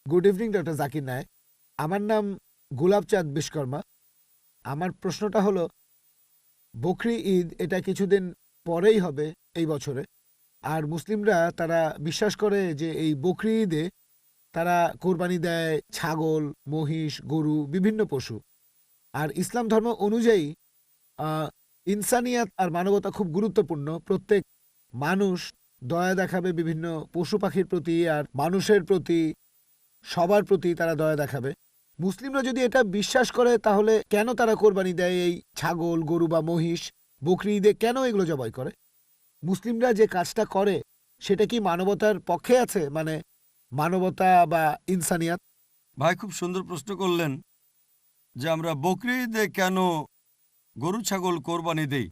Good evening doctor Zakir Naik. আমার নাম গোলাপচাঁদ বিশ্বকর্মা। আমার প্রশ্নটা হলো, বকরি ঈদ এটা কিছুদিন পরেই হবে এই বছরে। আর মুসলিমরা তারা বিশ্বাস করে যে এই বকরি ঈদে তারা কোরবানি দেয় ছাগল, মহিষ, গরু, বিভিন্ন পশু। আর ইসলাম ধর্ম অনুযায়ী আহ, ইনসানিয়াত আর মানবতা খুব গুরুত্বপূর্ণ। প্রত্যেক মানুষ দয়া দেখাবে বিভিন্ন পশু পাখির প্রতি আর মানুষের প্রতি, সবার প্রতি তারা দয়া দেখাবে। মুসলিমরা যদি এটা বিশ্বাস করে তাহলে কেন তারা কোরবানি দেয় এই ছাগল, গরু বা মহিষ? বকরি ঈদে কেন এগুলো জবাই করে? মুসলিমরা যে কাজটা করে সেটা কি মানবতার পক্ষে আছে, মানে মানবতা বা ইনসানিয়াত? ভাই খুব সুন্দর প্রশ্ন করলেন যে আমরা বকরি ঈদে কেন গরু ছাগল কোরবানি দেই।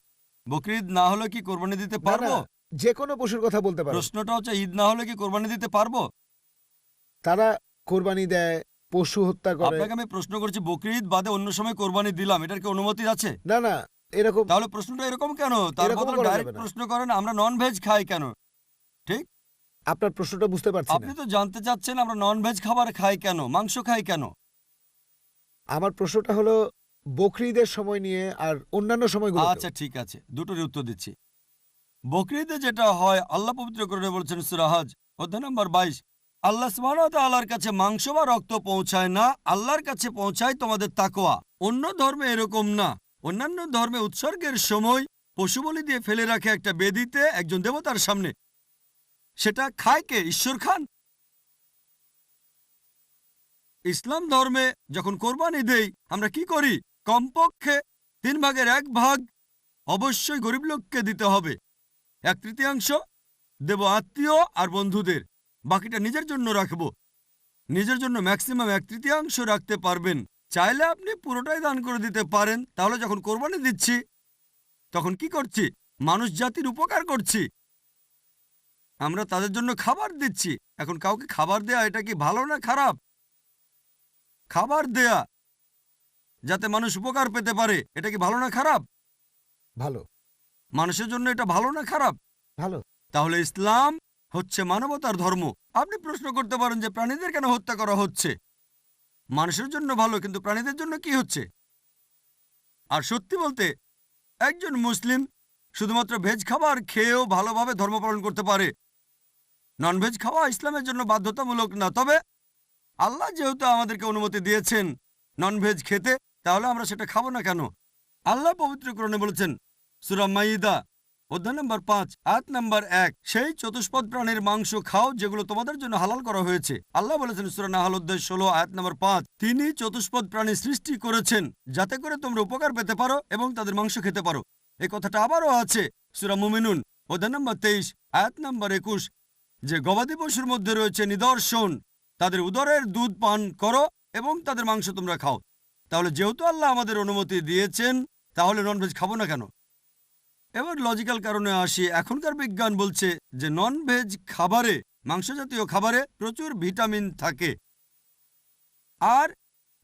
বকরি ঈদ না হলে কি কোরবানি দিতে না, পারবো? যে কোনো পশুর কথা বলতে পারো। প্রশ্নটা হচ্ছে ঈদ না হলে কি কোরবানি দিতে পারবো? তারা কোরবানি দেয়, পশু হত্যা করে। আপনাকে আমি প্রশ্ন করছি বকরি ঈদ বাদে অন্য সময় কোরবানি দিলাম, এটার কি অনুমতি আছে? না না, এরকম তাহলে প্রশ্নটা এরকম কেন? তার এরকমও বদলে করা যাবে ডাইরেক্ট না। প্রশ্ন করেন আমরা নন ভেজ খাই কেন? ঠিক? আপনার প্রশ্নটা বুঝতে পারছি আপনি না। তো জানতে চাচ্ছেন আমরা নন ভেজ খাবার খাই কেন, মাংস খাই কেন? আমার প্রশ্নটা হলো বকরি ঈদের সময় নিয়ে আর অন্যান্য সময়গুলো। আচ্ছা ঠিক আছে, দুটোর উত্তর দিচ্ছি। বকরি ঈদে যেটা হয় আল্লাহ পবিত্র করে বলছেন সূরা হজ অধ্যায় নম্বর 22, আল্লাহ সুবহানাহু ওয়া তাআলার কাছে মাংস বা রক্ত পৌঁছায় না, আল্লাহর কাছে পৌঁছায় তোমাদের তাকওয়া। অন্য ধর্মে এরকম না। অন্যান্য ধর্মে উৎসর্গের সময় পশু বলি দিয়ে ফেলে রাখে একটা বেদিতে একজন দেবতার সামনে। সেটা খায় কে? ঈশ্বর খান। ইসলাম ধর্মে যখন কোরবানি দেই আমরা কি করি? কমপক্ষে 1/3 অবশ্যই গরিব লোককে দিতে হবে, 1/3 দেব আত্মীয় আর বন্ধুদের, বাকিটা নিজের জন্য রাখবো। নিজের জন্য ম্যাক্সিমাম 1/3 রাখতে পারবেন। চাইলে আপনি পুরোটাই দান করে দিতে পারেন। তাহলে যখন কোরবানি দিচ্ছি তখন কি করছি? মানুষ জাতির উপকার করছি। আমরা তাদের জন্য খাবার দিচ্ছি। এখন কাউকে খাবার দেয়া এটা কি ভালো না খারাপ? খাবার দেয়া যাতে মানুষ উপকার পেতে পারে, এটা কি ভালো না খারাপ? ভালো। মানুষের জন্য এটা ভালো না খারাপ? ভালো। তাহলে ইসলাম হচ্ছে মানবতার ধর্ম। আপনি প্রশ্ন করতে পারেন যে প্রাণীদের কেন হত্যা করা হচ্ছে? মানুষের জন্য ভালো, কিন্তু প্রাণীদের জন্য কি হচ্ছে? আর সত্যি বলতে একজন মুসলিম শুধুমাত্র ভেজ খাবার খেয়েও ভালোভাবে ধর্ম পালন করতে পারে। ননভেজ খাওয়া ইসলামের জন্য বাধ্যতামূলক না। তবে আল্লাহ যেহেতু আমাদেরকে অনুমতি দিয়েছেন ননভেজ খেতে, তাহলে আমরা সেটা খাবো না কেন? আল্লাহ পবিত্র কোরআনে বলেছেন সূরা মাইদা অধ্যায় নম্বর 5 আয়াত নম্বর 1, সেই চতুষ্পদ প্রাণীর মাংস খাও যেগুলো তোমাদের জন্য হালাল করা হয়েছে। আল্লাহ বলেছেন সূরা নাহল অধ্যায় 16 আয়াত নম্বর 5, তিনি চতুষ্পদ প্রাণী সৃষ্টি করেছেন যাতে করে তোমরা উপকার পেতে পারো এবং তাদের মাংস খেতে পারো। এই কথাটা আবারও আছে সূরা মুমিনুন অধ্যায় নম্বর 23 আয়াত নম্বর 21, যে গবাদি পশুর মধ্যে রয়েছে নিদর্শন, তাদের উদরের দুধ পান করো এবং তাদের মাংস তোমরা খাও। তাহলে যেহেতু আল্লাহ আমাদের অনুমতি দিয়েছেন, তাহলে ননভেজ খাবো না কেন? এবার লজিক্যাল কারণে আসি। এখনকার বিজ্ঞান বলছে যে ননভেজ খাবারে, মাংস জাতীয় খাবারে প্রচুর ভিটামিন থাকে, আর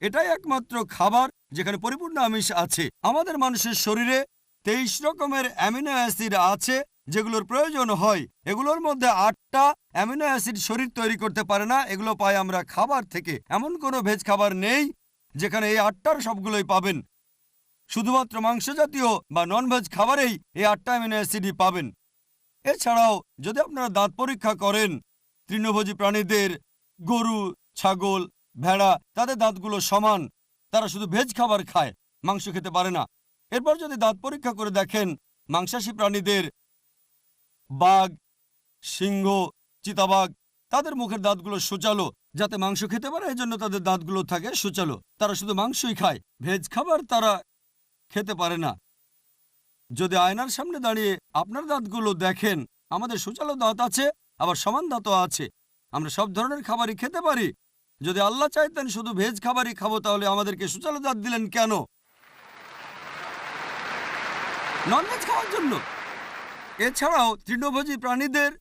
এটাই একমাত্র খাবার যেখানে পরিপূর্ণ আমিষ আছে। আমাদের মানুষের শরীরে 23 রকমের অ্যামিনো অ্যাসিড আছে যেগুলোর প্রয়োজন হয়। এগুলোর মধ্যে 8টা অ্যামিনো অ্যাসিড শরীর তৈরি করতে পারে না, এগুলো পাই আমরা খাবার থেকে। এমন কোনো ভেজ খাবার নেই যেখানে এই 8টার সবগুলোই পাবেন। শুধুমাত্র মাংস জাতীয় বা ননভেজ খাবারেই এই 8টা অ্যামিনো অ্যাসিডই পাবেন। এছাড়াও যদি আপনারা দাঁত পরীক্ষা করেন তৃণভোজী প্রাণীদের, গরু, ছাগল, ভেড়া, তাদের দাঁতগুলো সমান। তারা শুধু ভেজ খাবার খায়, মাংস খেতে পারে না। এরপর যদি দাঁত পরীক্ষা করে দেখেন মাংসাশী প্রাণীদের, বাঘ, সিংহ, চিতাবাঘ, তাদের মুখের দাঁতগুলো সূচালো যাতে মাংস খেতে পারে, এজন্য তাদের দাঁতগুলো থাকে সূচালো। তারা শুধু মাংসই খায়, ভেজ খাবার তারা খেতে পারে না। যদি আয়নার সামনে দাঁড়িয়ে আপনার দাঁতগুলো দেখেন, আমাদের সূচালো দাঁত আছে, আবার সমান দাঁতও আছে। আমরা সব ধরনের খাবারই খেতে পারি। যদি আল্লাহ চাইতেন শুধু ভেজ খাবারই খাবো, তাহলে আমাদেরকে সূচালো দাঁত দিলেন কেন? ননভেজ খাওয়ার জন্য। এছাড়াও তৃণভোজী প্রাণীদের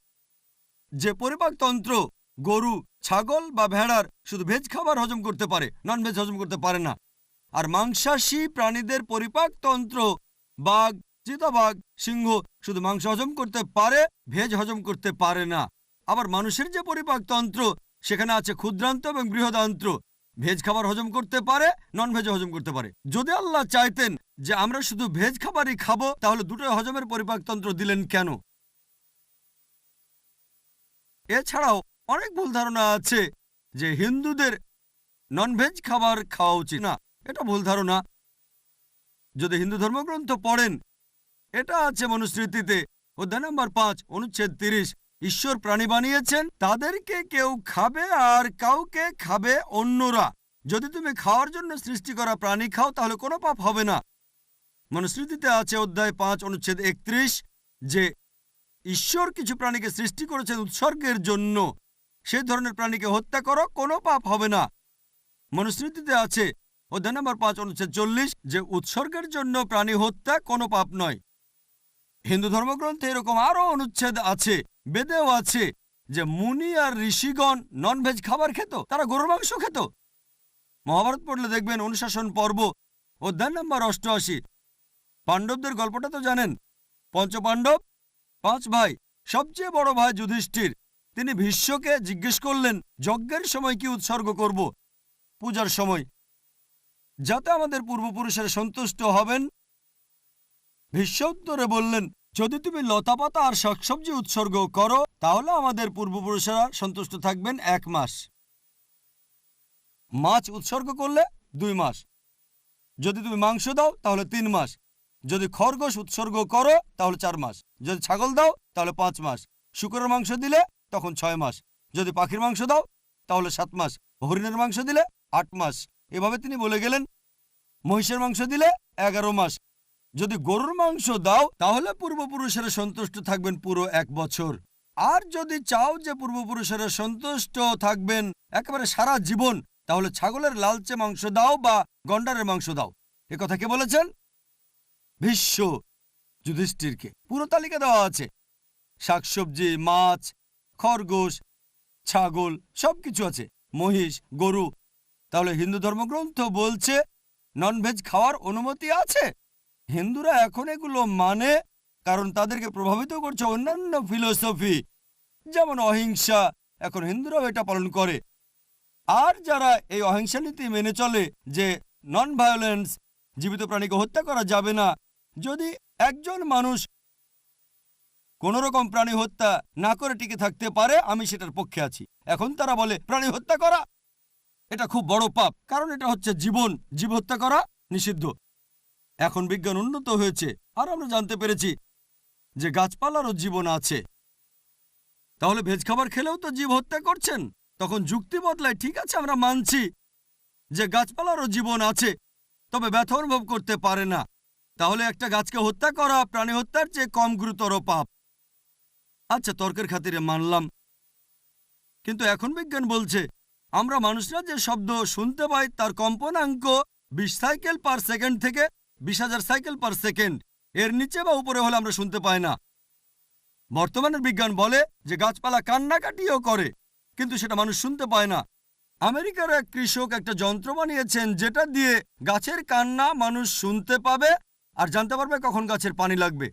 যে পরিপাকতন্ত্র, গরু, ছাগল বা ভেড়ার শুধু ভেজ খাবার হজম করতে পারে, ননভেজ হজম করতে পারে না। আর মাংসাশী প্রাণীদের পরিপাকতন্ত্র, বাঘ, চিতাবাঘ, সিংহ শুধু মাংস হজম করতে পারে, ভেজ হজম করতে পারে না। আবার মানুষের যে পরিপাকতন্ত্র, সেখানে আছে ক্ষুদ্রান্ত এবং বৃহদান্ত্র। ভেজ খাবার হজম করতে পারে, নন ভেজ হজম করতে পারে। যদি আল্লাহ চাইতেন যে আমরা শুধু ভেজ খাবারই খাবো, তাহলে দুটোই হজমের পরিপাকতন্ত্র দিলেন কেন? এছাড়াও অনেক ভুল ধারণা আছে যে হিন্দুদের নন ভেজ খাবার খাওয়া উচিত না। এটা ভুল ধারণা। যদি হিন্দু ধর্মগ্রন্থ পড়েন, এটা আছে মনুস্মৃতিতে অধ্যায় নম্বর 5 অনুচ্ছেদ 30। ঈশ্বর প্রাণী বানিয়েছেন, তাদেরকে কেউ খাবে আর কাউকে খাবে অন্যরা। যদি তুমি খাওয়ার জন্য সৃষ্টি করা প্রাণী খাও তাহলে কোনো পাপ হবে না। মনুস্মৃতিতে আছে অধ্যায় 5 অনুচ্ছেদ 31 যে ঈশ্বর কিছু প্রাণীকে সৃষ্টি করেছেন উৎসর্গের জন্য। সেই ধরনের প্রাণীকে হত্যা করো, কোনো পাপ হবে না। মনুস্মৃতিতে আছে অধ্যায় নম্বর 5 অনুচ্ছেদ 40 যে উৎসর্গের জন্য প্রাণী হত্যা কোনো পাপ নয়। হিন্দু ধর্মগ্রন্থে এরকম আরও অনুচ্ছেদ আছে, বেদেও আছে যে মুনি আর ঋষিগণ ননভেজ খাবার খেত, তারা গরুর মাংস খেত। মহাভারত পড়লে দেখবেন অনুশাসন পর্ব অধ্যায় নম্বর 88। পাণ্ডবদের গল্পটা তো জানেন। পঞ্চপাণ্ডব 5 ভাই, সবচেয়ে বড় ভাই যুধিষ্ঠির, তিনি ভীষ্মকে জিজ্ঞেস করলেন যজ্ঞের সময় কি উৎসর্গ করব, পূজার সময়, যাতে আমাদের পূর্বপুরুষের সন্তুষ্ট হবেন। ভীষ্ম উত্তরে বললেন, যদি তুমি লতাপাতা আর শাকসবজি উৎসর্গ করো তাহলে আমাদের পূর্বপুরুষেরা সন্তুষ্ট থাকবেন 1 মাস। মাছ উৎসর্গ করলে 2 মাস। যদি তুমি মাংস দাও তাহলে 3 মাস। যদি খরগোশ উৎসর্গ করো তাহলে 4 মাস। যদি ছাগল দাও তাহলে 5 মাস। শূকরের মাংস দিলে তখন 6 মাস। যদি পাখির মাংস দাও তাহলে 7 মাস। হরিণের মাংস দিলে 8 মাস। এভাবে তিনি বলে গেলেন। মহিষের মাংস দিলে 11 মাস। যদি গরুর মাংস দাও তাহলে পূর্বপুরুষেরা সন্তুষ্ট থাকবেন পুরো 1 বছর। আর যদি চাও যে পূর্বপুরুষেরা সন্তুষ্ট থাকবেন একেবারে সারা জীবন, তাহলে ছাগলের লালচে মাংস দাও বা গন্ডারের মাংস দাও। এ কথা কে বলেছেন? ভীষ্ম যুধিষ্ঠিরকে। পুরো তালিকা দেওয়া আছে, শাকসবজি, মাছ, খরগোশ, ছাগল, সবকিছু আছে, মহিষ, গরু। তাহলে হিন্দু ধর্মগ্রন্থ বলছে ননভেজ খাওয়ার অনুমতি আছে। হিন্দুরা এখন এগুলো মানে কারণ তাদেরকে প্রভাবিত করছে অন্যান্য ফিলোসফি, যেমন অহিংসা। এখন হিন্দুরাও এটা পালন করে। আর যারা এই অহিংসা নীতি মেনে চলে যে নন ভায়োলেন্স, জীবিত প্রাণীকে হত্যা করা যাবে না, যদি একজন মানুষ কোন রকম প্রাণী হত্যা না করে টিকে থাকতে পারে, আমি সেটার পক্ষে আছি। এখন তারা বলে প্রাণী হত্যা করা এটা খুব বড় পাপ, কারণ এটা হচ্ছে জীবন, জীব হত্যা করা নিষিদ্ধ। এখন বিজ্ঞান উন্নত হয়েছে আর আমরা জানতে পেরেছি যে গাছপালারও জীবন আছে। তাহলে ভেজ খাবার খেলেও তো জীব হত্যা করছেন। তখন যুক্তি বদলায়, ঠিক আছে আমরা মানছি যে গাছপালারও জীবন আছে, তবে ব্যথা অনুভব করতে পারে না। তাহলে একটা গাছকে হত্যা করা প্রাণী হত্যার চেয়ে কম গুরুতর পাপ। আচ্ছা, তর্কের খাতিরে মানলাম, কিন্তু এখন বিজ্ঞান বলছে আমরা মানুষরা যে শব্দ শুনতে পাই তার কম্পনাঙ্ক 20 সাইকেল পার সেকেন্ড থেকে 20,000 সাইকেল পার সেকেন্ড। এর নিচে বা উপরে হলে আমরা শুনতে পাই না। বর্তমানের বিজ্ঞান বলে যে গাছপালা কান্নাকাটিও করে, কিন্তু সেটা মানুষ শুনতে পায় না। আমেরিকার এক কৃষক একটা যন্ত্র বানিয়েছেন যেটা দিয়ে গাছের কান্না মানুষ শুনতে পাবে আর জানতে পারবে কখন গাছের পানি লাগবে।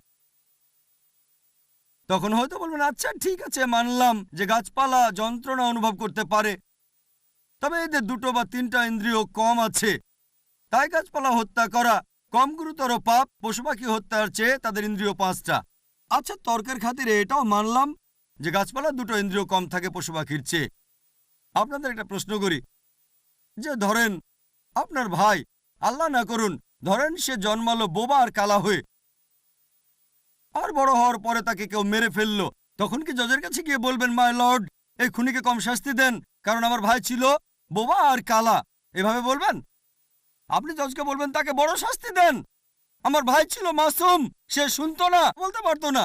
তখন হয়তো বলবেন, আচ্ছা ঠিক আছে, মানলাম যে গাছপালা যন্ত্রণা অনুভব করতে পারে, তবে এদের 2 বা 3টা ইন্দ্রিয় কম আছে, তাই গাছপালা হত্যা করা কম গুরুতর পাপ পশু পাখি হত্যার চেয়ে তাদের ইন্দ্রিয় 5টা। আচ্ছা, তর্কের খাতিরে এটাও মানলাম যে গাছপালা 2টো ইন্দ্রিয় কম থাকে পশু পাখির চেয়ে। আপনাদের একটা প্রশ্ন করি, যে ধরেন আপনার ভাই, আল্লাহ না করুন, ধরেন সে জন্মালো বোবা আর কালা হয়ে, আর বড় হওয়ার পরে তাকে কেউ মেরে ফেললো, তখন কি জজের কাছে গিয়ে বলবেন, মাই লর্ড এই খুনিকে কম শাস্তি দেন কারণ আমার ভাই ছিল বোবা আর কালা? এভাবে বলবেন? আপনি জজকে বলবেন তাকে বড় শাস্তি দেন, আমার ভাই ছিল মাসুম, সে শুনতো না, বলতে পারতো না।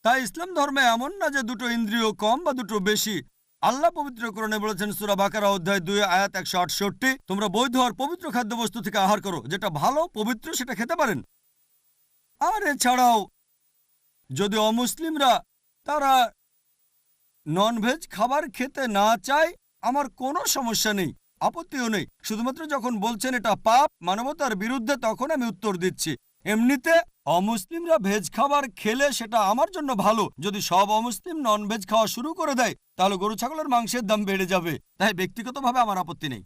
তাই ইসলাম ধর্মে এমন না যে 2টো ইন্দ্রিয় কম বা 2টো বেশি। আল্লাহ পবিত্র কোরআনে বলেছেন সূরা বাকারা অধ্যায় 2 আয়াত 168, তোমরা বৈধ আর পবিত্র খাদ্যবস্তু থেকে আহার করো, যেটা ভালো পবিত্র সেটা খেতে পারেন। আর এছাড়াও যদি অমুসলিমরা তারা ননভেজ খাবার খেতে না চায়, আমার কোনো সমস্যা নেই, আপত্তিও নেই। শুধুমাত্র যখন বলছেন এটা পাপ, মানবতার বিরুদ্ধে, তখন আমি উত্তর দিচ্ছি। এমনিতে অমুসলিমরা ভেজ খাবার খেলে সেটা আমার জন্য ভালো। যদি সব অমুসলিম নন ভেজ খাওয়া শুরু করে দেয় তাহলে গরু ছাগলের মাংসের দাম বেড়ে যাবে। তাই ব্যক্তিগতভাবে আমার আপত্তি নেই।